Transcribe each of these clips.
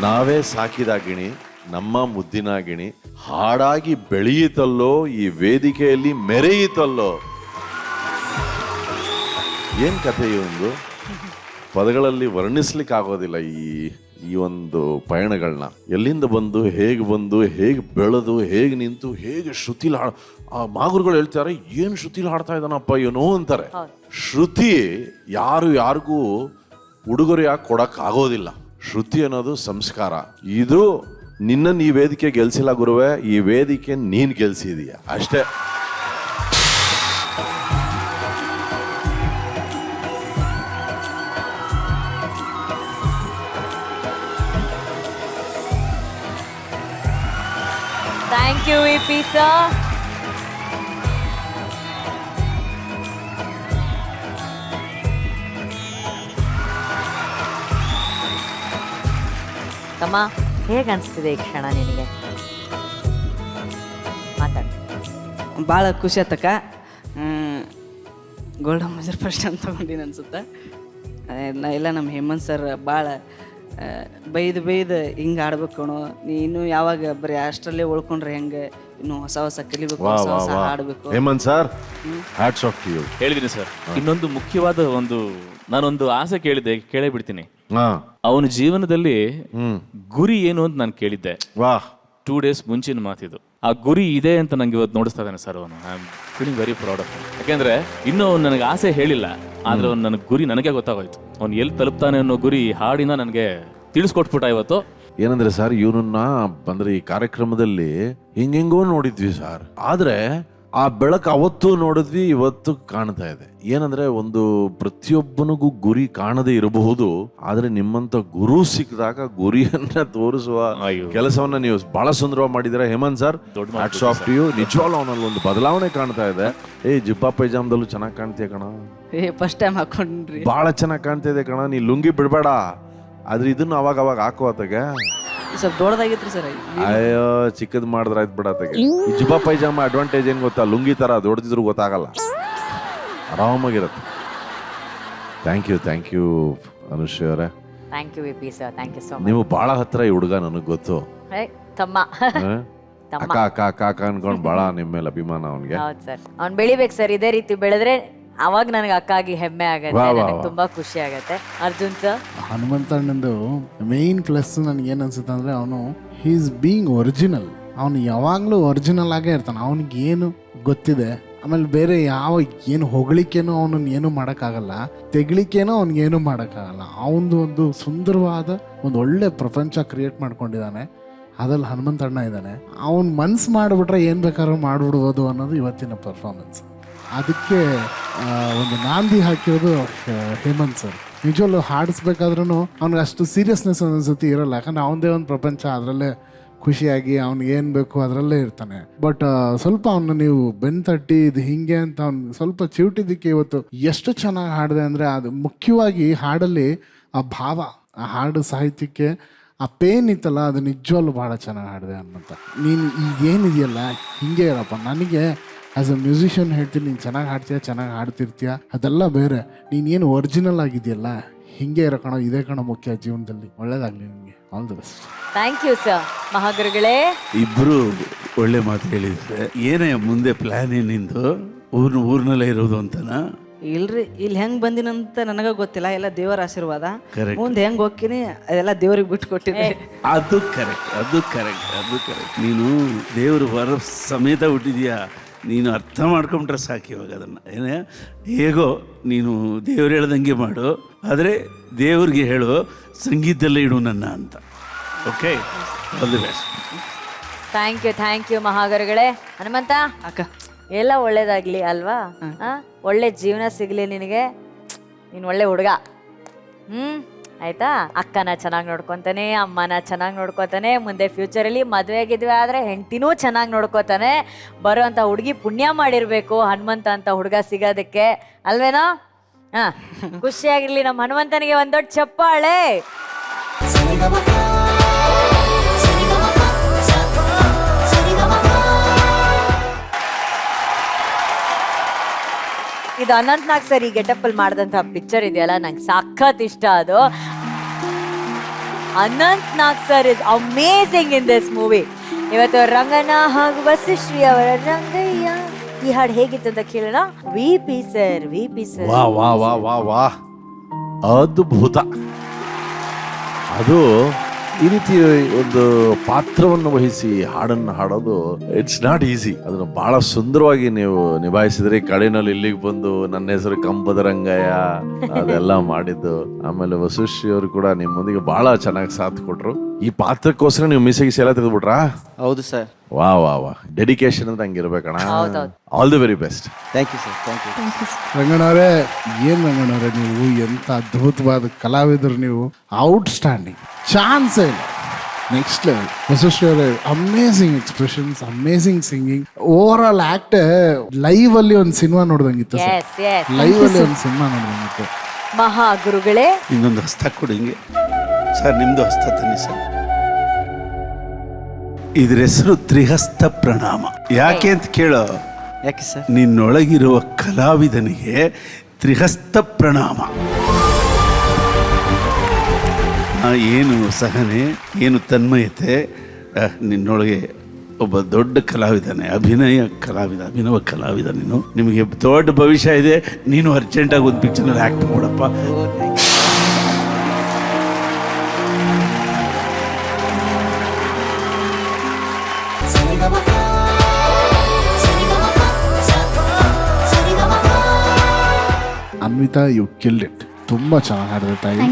ನಾವೇ ಸಾಕಿದ ಗಿಣಿ, ನಮ್ಮ ಮುದ್ದಿನ ಗಿಣಿ ಹಾಡಾಗಿ ಬೆಳೆಯಿತಲ್ಲೋ, ಈ ವೇದಿಕೆಯಲ್ಲಿ ಮೆರೆಯಿತಲ್ಲೋ. ಏನ್ ಕಥೆ ಒಂದು ಪದಗಳಲ್ಲಿ ವರ್ಣಿಸ್ಲಿಕ್ಕೆ ಆಗೋದಿಲ್ಲ. ಈ ಒಂದು ಪಯಣಗಳನ್ನ ಎಲ್ಲಿಂದ ಬಂದು ಹೇಗೆ ಬೆಳೆದು ಹೇಗೆ ನಿಂತು ಹೇಗೆ ಶ್ರುತಿಲಿ ಆ ಮಾಗುರುಗಳು ಹೇಳ್ತಾರೆ, ಏನು ಶ್ರುತಿಲಿ ಹಾಡ್ತಾ ಇದ್ದಾನಪ್ಪ ಏನೋ ಅಂತಾರೆ. ಶ್ರುತಿ ಯಾರಿಗೂ ಉಡುಗೊರೆಯಾಗಿ ಕೊಡಕ್ ಆಗೋದಿಲ್ಲ. ಶ್ರುತಿ ಅನ್ನೋದು ಸಂಸ್ಕಾರ. ಇದು ನಿನ್ನ ಈ ವೇದಿಕೆ ಗೆಲ್ಸಿಲ್ಲ ಗುರುವೆ, ಈ ವೇದಿಕೆ ನೀನ್ ಗೆಲ್ಸಿದೀಯ ಅಷ್ಟೇ. Thank you V sir. ತಮ್ಮ, ಹೇಗೆ ಅನಿಸ್ತಿದೆ ಈ ಕ್ಷಣ ನಿನಗೆ? ಮಾತಾಡ. ಭಾಳ ಖುಷಿ ಆತಕ್ಕ. ಗೋಲ್ಡನ್ ಮೆಜರ್ ಫಸ್ಟ್ ಅಂತ ತಗೊಂಡಿನಿ ಅನ್ಸುತ್ತೆ. ಇಲ್ಲ ನಮ್ಮ ಹೇಮಂತ್ ಸರ್ ಭಾಳ ಬೈದು ಹಿಂಗೆ ಆಡ್ಬೇಕು ಕಣೋ, ನೀನು ಯಾವಾಗ ಬರೀ ಅಷ್ಟರಲ್ಲೇ ಉಳ್ಕೊಂಡ್ರೆ ಹೆಂಗೆ, ಇನ್ನು ಹೊಸ ಕಲಿಬೇಕು, ಹೊಸ ಹಾಡಬೇಕು. Hemanth sir, hats off to you. ಹೇಳಿದ್ದೀನಿ ಸರ್. ಇನ್ನೊಂದು ಮುಖ್ಯವಾದ ನಾನೊಂದು ಆಸೆ ಕೇಳೇ ಬಿಡ್ತೀನಿ. ಅವನ ಜೀವನದಲ್ಲಿ ಗುರಿ ಏನು ಅಂತ ನಾನು ಕೇಳಿದ್ದೆ. 2 days ಮುಂಚಿನ ಮಾತಿದು. ಆ ಗುರಿ ಇದೆ ಅಂತ ನಂಗೆ ಇವತ್ತು ನೋಡಿಸ್ತಾ ಇದ್ದಾನೆ ಸರ್. ಅವನು I am feeling very proud of. ಯಾಕೆಂದ್ರೆ ಇನ್ನೂ ಅವ್ನು ನನಗೆ ಆಸೆ ಹೇಳಿಲ್ಲ, ಆದ್ರೆ ಅವ್ನು ನನಗೆ ಗುರಿ ನನಗೆ ಗೊತ್ತಾಗೋಯ್ತು. ಅವ್ನು ಎಲ್ಲಿ ತಲುಪ್ತಾನೆ ಅನ್ನೋ ಗುರಿ ಹಾಡಿನ ನನಗೆ ತಿಳಿಸ್ಕೊಟ್ಬಿಟ್ಟ ಇವತ್ತು. ಏನಂದ್ರೆ ಸರ್, ಇವನನ್ನ ಬಂದ್ರೆ ಈ ಕಾರ್ಯಕ್ರಮದಲ್ಲಿ ಹಿಂಗೆಂಗೋ ನೋಡಿದ್ವಿ ಸರ್, ಆದ್ರೆ ಆ ಬೆಳಕು ಅವತ್ತು ನೋಡಿದ್ವಿ, ಇವತ್ತು ಕಾಣ್ತಾ ಇದೆ. ಏನಂದ್ರೆ ಒಂದು ಪ್ರತಿಯೊಬ್ಬನಿಗೂ ಗುರಿ ಕಾಣದೇ ಇರಬಹುದು, ಆದ್ರೆ ನಿಮ್ಮಂತ ಗುರು ಸಿಕ್ಕಿದಾಗ ಗುರಿಯನ್ನ ತೋರಿಸುವ ಕೆಲಸವನ್ನ ನೀವು ಬಹಳ ಸುಂದರವಾಗಿ ಮಾಡಿದಿರ Hemanth sir. Hats off to you. ನಿಜವಾಗ್ಲೂ ಅವನಲ್ಲಿ ಒಂದು ಬದಲಾವಣೆ ಕಾಣ್ತಾ ಇದೆ. ಜಿಬ್ಬಾ ಪೈಜಾಮದಲ್ಲೂ ಚೆನ್ನಾಗಿ ಕಾಣ್ತೀಯ ಕಣ. ಫಸ್ಟ್ ಟೈಮ್ ಹಾಕೊಂಡ್ರಿ, ಬಹಳ ಚೆನ್ನಾಗಿ ಕಾಣ್ತಾ ಇದೆ ಕಣ. ನೀ ಲುಂಗಿ ಬಿಡ್ಬೇಡ, ಆದ್ರೆ ಇದನ್ನ ಅವಾಗ ಹಾಕುವತ್ತಾಗೆ ಸ್ವಲ್ಪ ದೊಡ್ಡದಾಗಿತ್ರಿ ಸರ್. ಅಯ್ಯೋ, ಚಿಕ್ಕದ್ ಮಾಡಿದ್ರೆ ಆಯ್ತು ಬಿಡತ್ತಾಗೆ. ಈ ಜಿಬ್ಬಾ ಪೈಜಾಮ ಅಡ್ವಾಂಟೇಜ್ ಏನ್ ಗೊತ್ತಾ, ಲುಂಗಿ ತರ ದೊಡ್ಡದಿದ್ರು ಗೊತ್ತಾಗಲ್ಲ, ಆರಾಮಾಗಿರುತ್ತೆ. ಥ್ಯಾಂಕ್ ಯು ಅನುಶ್ರೀ ಅವರೇ. Thank you V sir. Thank you so much. ನೀವು ಬಹಳ ಹತ್ರ ಈ ಹುಡುಗ ನನಗೆ ಗೊತ್ತು. ತಮ್ಮ ಅಕ್ಕ ಅನ್ಕೊಂಡು ಬಹಳ ನಿಮ್ಮ ಮೇಲೆ ಅಭಿಮಾನ ಅವನಿಗೆ. ಹೌದು ಸರ್, ಅವ್ನು ಬೆಳಿಬೇಕು ಸರ್. ಇದೇ ರೀತಿ ಬೆಳೆದ್ರೆ ಅವಾಗ ನನಗೆ ಅಕ್ಕಾಗಿ ಹೆಮ್ಮೆ ಆಗತ್ತೆ, ನನಗೆ ತುಂಬಾ ಖುಷಿ ಆಗತ್ತೆ. ಅರ್ಜುನ್ ಸರ್, ಹನುಮಂತಣ್ಣಂದು ಮೇನ್ ಪ್ಲಸ್ ನನಗೆ ಏನು ಅನ್ಸುತ್ತೆ ಅಂದರೆ, ಅವನು ಈಸ್ ಬೀಯಿಂಗ್ ಒರಿಜಿನಲ್. ಅವನು ಯಾವಾಗಲೂ ಒರಿಜಿನಲ್ ಆಗೇ ಇರ್ತಾನೆ. ಅವನಿಗೆ ಏನು ಗೊತ್ತಿದೆ, ಆಮೇಲೆ ಬೇರೆ ಏನು ಹೊಗಳಿಕೆನೋ ಅವನನ್ನು ಏನು ಮಾಡೋಕ್ಕಾಗಲ್ಲ, ತೆಗಳಿಕೆನೋ ಅವ್ನಿಗೇನು ಮಾಡೋಕ್ಕಾಗಲ್ಲ. ಅವನದು ಒಂದು ಸುಂದರವಾದ ಒಂದು ಒಳ್ಳೆ ಪ್ರಪಂಚ ಕ್ರಿಯೇಟ್ ಮಾಡ್ಕೊಂಡಿದ್ದಾನೆ. ಅದ್ರಲ್ಲಿ ಹನುಮಂತಣ್ಣ ಇದ್ದಾನೆ. ಅವ್ನು ಮನ್ಸು ಮಾಡಿಬಿಟ್ರೆ ಏನು ಬೇಕಾದ್ರೂ ಮಾಡಿಬಿಡ್ಬೋದು ಅನ್ನೋದು ಇವತ್ತಿನ ಪರ್ಫಾರ್ಮೆನ್ಸ್. ಅದಕ್ಕೆ ಒಂದು ನಾಂದಿ ಹಾಕಿರೋದು ಹೇಮಂತ್ ಸರ್. ನಿಜವಲ್ಲೂ ಹಾಡಿಸ್ಬೇಕಾದ್ರೂ ಅವ್ನಿಗೆ ಅಷ್ಟು ಸೀರಿಯಸ್ನೆಸ್ ಒಂದೊಂದ್ಸತಿ ಇರೋಲ್ಲ, ಯಾಕಂದ್ರೆ ಅವನದೇ ಒಂದು ಪ್ರಪಂಚ, ಅದರಲ್ಲೇ ಖುಷಿಯಾಗಿ ಅವ್ನಿಗೆ ಏನು ಬೇಕು ಅದರಲ್ಲೇ ಇರ್ತಾನೆ. ಬಟ್ ಸ್ವಲ್ಪ ಅವನು ನೀವು ಬೆನ್ನು ತಟ್ಟಿ ಇದು ಹಿಂಗೆ ಅಂತ ಅವ್ನು ಸ್ವಲ್ಪ ಚಿವುಟಿದ್ದಕ್ಕೆ ಇವತ್ತು ಎಷ್ಟು ಚೆನ್ನಾಗಿ ಹಾಡಿದೆ ಅಂದರೆ, ಅದು ಮುಖ್ಯವಾಗಿ ಹಾಡಲ್ಲಿ ಆ ಭಾವ, ಆ ಹಾಡು ಸಾಹಿತ್ಯಕ್ಕೆ ಆ ಪೇನ್ ಇತ್ತಲ್ಲ, ಅದು ನಿಜವಲ್ಲೂ ಭಾಳ ಚೆನ್ನಾಗಿ ಹಾಡಿದೆ ಅನ್ನೋಂಥ. ನೀನು ಈಗೇನಿದೆಯಲ್ಲ ಹಿಂಗೆ ಇರಪ್ಪ. ನನಗೆ ಆ್ಯಸ್ ಅ ಮ್ಯೂಸಿಷಿಯನ್ ಹೇಳ್ತೀನಿ, ನೀನು ಚೆನ್ನಾಗಿ ಹಾಡ್ತೀಯ, ಚೆನ್ನಾಗಿ ಹಾಡ್ತಿರ್ತೀಯ, ಅದೆಲ್ಲ ಬೇರೆ. ನೀನೇನು ಒರಿಜಿನಲ್ ಆಗಿದೆಯಲ್ಲ, ಹಿಂಗೆ ಇರೋ ಕಣೋ, ಇದೇ ಕಣೋ ಮುಖ್ಯ ಜೀವನದಲ್ಲಿ. ಒಳ್ಳೇದಾಗಲಿ ನಿಮಗೆ. All the best. Thank you sir. ಮಹಾಗುರುಗಳೇ, ಇಬ್ಬರು ಒಳ್ಳೆ ಮಾತು ಹೇಳಿದ್ರೆ. ಏನೇ ಮುಂದೆ ಪ್ಲ್ಯಾನ್ ಏನಿಂದು? ಊರ್ನಲ್ಲೇ ಇರೋದು ಅಂತನಾ? ಇಲ್ರಿ, ಇಲ್ಲಿ ಹೆಂಗ್ ಬಂದಿನಂತ ನನಗ ಗೊತ್ತಿಲ್ಲ, ಎಲ್ಲ ದೇವರ ಆಶೀರ್ವಾದ. Correct. ಮುಂದೆ ಹೆಂಗ್ ಹೋಗ್ತೀನಿ ಅದೆಲ್ಲ ದೇವ್ರಿಗೆ ಬಿಟ್ಟು ಕೊಟ್ಟಿದ್ದೆ. ಅದು ಕರೆಕ್ಟ್. ನೀನು ದೇವರು ವರ ಸಮೇತ ಹುಟ್ಟಿದ್ಯಾ. ನೀನು ಅರ್ಥ ಮಾಡ್ಕೊಂಡ್ರೆ ಸಾಕು ಇವಾಗ ಅದನ್ನು. ಏನೇ ಹೇಗೋ ನೀನು ದೇವ್ರು ಹೇಳ್ದಂಗೆ ಮಾಡು, ಆದರೆ ದೇವ್ರಿಗೆ ಹೇಳು ಸಂಗೀತದಲ್ಲೇ ಇಡು ನನ್ನ ಅಂತ. Okay, all the best. Thank you ಮಹಾಗುರುಗಳೇ. ಹನುಮಂತ ಅಕ್ಕ, ಎಲ್ಲ ಒಳ್ಳೇದಾಗ್ಲಿ ಅಲ್ವಾ? ಒಳ್ಳೆ ಜೀವನ ಸಿಗ್ಲಿ ನಿನಗೆ, ನೀನು ಒಳ್ಳೆ ಹುಡುಗ. ಆಯ್ತಾ? ಅಕ್ಕನ ಚೆನ್ನಾಗಿ ನೋಡ್ಕೊತಾನೆ, ಅಮ್ಮನ ಚೆನ್ನಾಗಿ ನೋಡ್ಕೊತಾನೆ, ಮುಂದೆ ಫ್ಯೂಚರಲ್ಲಿ ಮದುವೆ ಆಗಿದ್ವಿ ಆದರೆ ಹೆಂಡತಿನೂ ಚೆನ್ನಾಗಿ ನೋಡ್ಕೊತಾನೆ. ಬರೋಂಥ ಹುಡುಗಿ ಪುಣ್ಯ ಮಾಡಿರಬೇಕು ಹನುಮಂತ ಅಂತ ಹುಡುಗ ಸಿಗೋದಕ್ಕೆ, ಅಲ್ವೇನೋ? ಖುಷಿಯಾಗಿರ್ಲಿ ನಮ್ಮ ಹನುಮಂತನಿಗೆ ಒಂದು ದೊಡ್ಡ ಚಪ್ಪಾಳೆ. ಇದು ಅನಂತ್ನಾಗ್ ಸರ್ ಈ ಗೆಟಪ್ ಅಲ್ಲಿ ಮಾಡಿದಂತಹ ಪಿಕ್ಚರ್ ಇದೆಯಲ್ಲ, ನಂಗೆ ಸಖತ್ ಇಷ್ಟ ಅದು. Anant Nag sir is amazing in this movie. ಇವತ್ತು ರಂಗಣ್ಣ ಹಾಗೂ ವಸಿಶ್ರೀ ಅವರ ರಂಗಯ್ಯ ಈ ಹಾಡು ಹೇಗಿತ್ತು ಅಂತ ಕೇಳೋಣ. ವಿ ಸರ್ ವಾ ವಾ ವಾ ವಾ ವಾ ಅದ್ಭುತ. ಅದು ಈ ರೀತಿ ಒಂದು ಪಾತ್ರವನ್ನು ವಹಿಸಿ ಹಾಡನ್ನು ಹಾಡೋದು ಇಟ್ಸ್ ನಾಟ್ ಈಸಿ. ಅದನ್ನು ಬಹಳ ಸುಂದರವಾಗಿ ನೀವು ನಿಭಾಯಿಸಿದ್ರಿ. ಕಡೆನಲ್ಲಿ ಇಲ್ಲಿಗೆ ಬಂದು ನನ್ನ ಹೆಸರು ಕಂಬದ ರಂಗಯ್ಯ ಅದೆಲ್ಲ ಮಾಡಿದ್ದು. ಆಮೇಲೆ ವಸುಶ್ರೀ ಅವರು ಕೂಡ ನಿಮ್ಮೊಂದಿಗೆ ಬಹಳ ಚೆನ್ನಾಗಿ ಸಾಥ್ ಕೊಟ್ರು. ಈ ಪಾತ್ರಕ್ಕೋಸ್ಕರ ನೀವು ಮೀಸೆಗೆ ಎಲ್ಲ ತೆಗೆದ್ಬಿಟ್ರಾ? ಹೌದು ಸರ್. ವಾ ವಾ ವಾ, ಡೆಡಿಕೇಶನ್ ಅಂದ್ರೆ ಹಂಗಿರ್ಬೇಕಣ್ಣ. ಹೌದೌದು. All the very best. Thank you sir, thank you. ರಂಗಣ್ಣವ್ರೆ, ಏನ್ ರಂಗಣ್ಣವ್ರೆ ನೀವು ಎಂತ ಅದ್ಭುತವಾದ ಕಲಾವಿದರು ನೀವು. ಔಟ್ಸ್ಟ್ಯಾಂಡಿಂಗ್, ಚಾನ್ಸೇ ಇಲ್ಲ. Next level. ವಸುಶ್ರೀ ಅವರೇ, amazing expressions, amazing singing, overall act. Live ಅಲ್ಲಿ ಒಂದು ಸಿನಿಮಾ ನೋಡ್ದಂಗಿತ್ತು ಸರ್. ಎಸ್ ಎಸ್ ಲೈವ್ ಅಲ್ಲಿ ಒಂದು ಸಿನಿಮಾ ನೋಡ್ದಂಗಿತ್ತು. ಮಹಾ ಗುರುಗಳೇ. ಇನ್ನೊಂದು ಹಸ್ತ ಕೊಡಿ ಹಿಂಗೆ ಸರ್, ನಿಮ್ಮದು ಹಸ್ತ ತನ್ನಿ ಸರ್. ಇದ್ರ ಹೆಸರು ತ್ರಿಹಸ್ತ ಪ್ರಣಾಮ. ಯಾಕೆ ಅಂತ ಕೇಳೋ, ಯಾಕೆ ಸರ್? ನಿನ್ನೊಳಗಿರುವ ಕಲಾವಿದನಿಗೆ ತ್ರಿಹಸ್ತ ಪ್ರಣಾಮ. ಏನು ಸಹನೆ, ಏನು ತನ್ಮಯತೆ, ನಿನ್ನೊಳಗೆ ಒಬ್ಬ ದೊಡ್ಡ ಕಲಾವಿದನೇ, ಅಭಿನವ ಕಲಾವಿದ ನೀನು. ನಿಮಗೆ ದೊಡ್ಡ ಭವಿಷ್ಯ ಇದೆ. ನೀನು ಅರ್ಜೆಂಟಾಗಿ ಒಂದು ಪಿಕ್ಚರ್ನಲ್ಲಿ ಆ್ಯಕ್ಟ್ ಮಾಡಪ್ಪ. Anvitha, you killed it. ತುಂಬ ಚೆನ್ನಾಗಿ ಹಾಡಿದೆ ತಾಯಿ,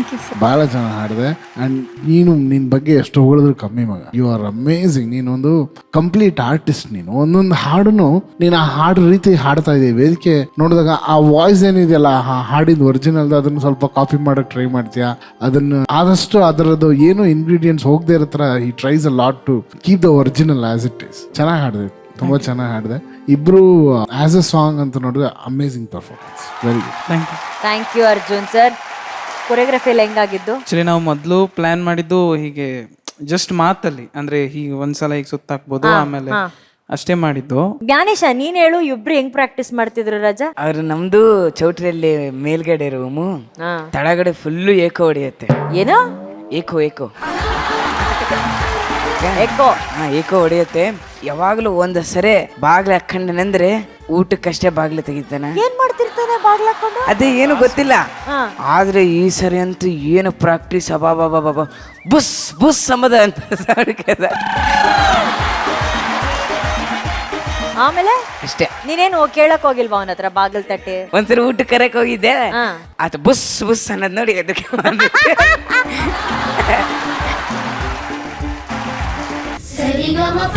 ಭಾಳ ಚೆನ್ನಾಗಿ ಹಾಡಿದೆ. ಆ್ಯಂಡ್ ನೀನು ನಿನ್ನ ಬಗ್ಗೆ ಎಷ್ಟು ಹೊಗಳಿದ್ರು ಕಮ್ಮಿ ಮಗ. You are amazing. ನೀನೊಂದು ಕಂಪ್ಲೀಟ್ ಆರ್ಟಿಸ್ಟ್. ನೀನು ಒಂದೊಂದು ಹಾಡನ್ನು ನೀನು ಆ ಹಾಡು ರೀತಿ ಹಾಡ್ತಾ ಇದೆಯಾ. ವೇದಿಕೆ ನೋಡಿದಾಗ ಆ ವಾಯ್ಸ್ ಏನಿದೆಯಲ್ಲ, ಆ ಹಾಡಿದ ಒರಿಜಿನಲ್, ಅದನ್ನು ಸ್ವಲ್ಪ ಕಾಪಿ ಮಾಡೋಕ್ಕೆ ಟ್ರೈ ಮಾಡ್ತೀಯಾ. ಅದನ್ನು ಆದಷ್ಟು ಅದರದ್ದು ಏನು ಇಂಗ್ರೀಡಿಯೆಂಟ್ಸ್ ಹೋಗದೆ ಇರೋ ಥರ ಈ tries a lot to keep the original as it is. ಚೆನ್ನಾಗಿ ಹಾಡಿದೆ, ತುಂಬ ಚೆನ್ನಾಗಿ ಹಾಡಿದೆ. ಇಬ್ರು ಆಸ್ ಎ ಸಾಂಗ್ ಅಂತ ನೋಡಿದ್ರೆ amazing performance. Very good. Thank you Arjun sir. Choreography ಎಲ್ಲ ಹೆಂಗಾಗಿದ್ದು? ಆಕ್ಚುಲಿ ನಾವು ಮೊದಲು ಪ್ಲಾನ್ ಮಾಡಿದ್ದು ಹೀಗೆ ಜಸ್ಟ್ ಮಾತಲ್ಲಿ, ಅಂದ್ರೆ ಹೀಗೆ ಒಂದ್ಸಲ ಈಗ ಸುತ್ತಾಕ್ಬೋದು ಆಮೇಲೆ ಅಷ್ಟೇ ಮಾಡಿದ್ದು. ಜ್ಞಾನೇಶ, ನೀನ್ ಹೇಳು, ಇಬ್ರು ಹೆಂಗ್ ಪ್ರಾಕ್ಟೀಸ್ ಮಾಡ್ತಿದ್ರು ರಾಜಾ? ಅವ್ರು ನಮ್ದು ಚೌಟ್ರಿಯಲ್ಲಿ ಮೇಲ್ಗಡೆ ರೂಮು, ತಳಗಡೆ ಫುಲ್ಲು ಏಕೋ ಹೊಡೆಯುತ್ತೆ. ಏನು ಏಕೋ ಏಕೋ ಎಕ್ಕೋ? ಏಕೋ ಹೊಡೆಯುತ್ತೆ. ಯಾವಾಗ್ಲೂ ಒಂದ್ ಸರಿ ಬಾಗ್ಲ ಹಾಕೊಂಡನಂದ್ರೆ ಊಟಕ್ಕಷ್ಟೇ ಬಾಗ್ಲು ತೆಗಿತಾನೆ. ಏನ್ ಮಾಡ್ತಿರ್ತಾನೆ ಬಾಗ್ಲ ಹಾಕೊಂಡು? ಅದೇ ಏನು ಗೊತ್ತಿಲ್ಲ. ಆದ್ರೆ ಈ ಸರಿ ಅಂತೂ ಏನು ಪ್ರಾಕ್ಟೀಸ್, ಅಬಾಬಾಬಾಬಾ, ಬುಸ್ ಬುಸ್ ಸಂಬದ ಅಂತ ಆಮೇಲೆ ಅಷ್ಟೇ. ನೀನೇನು ಕೇಳಕ್ ಹೋಗಿಲ್ವಾ ಅವನ ಹತ್ರ ಬಾಗಿಲ್ ತಟ್ಟಿ? ಒಂದ್ಸರಿ ಊಟ ಕರೆಕ್ ಹೋಗಿದ್ದೆ, ಆತ ಬುಸ್ ಬುಸ್ ಅನ್ನೋದ್ ನೋಡಿ ಅದಕ್ಕೆ ಸರಿಗಮಪ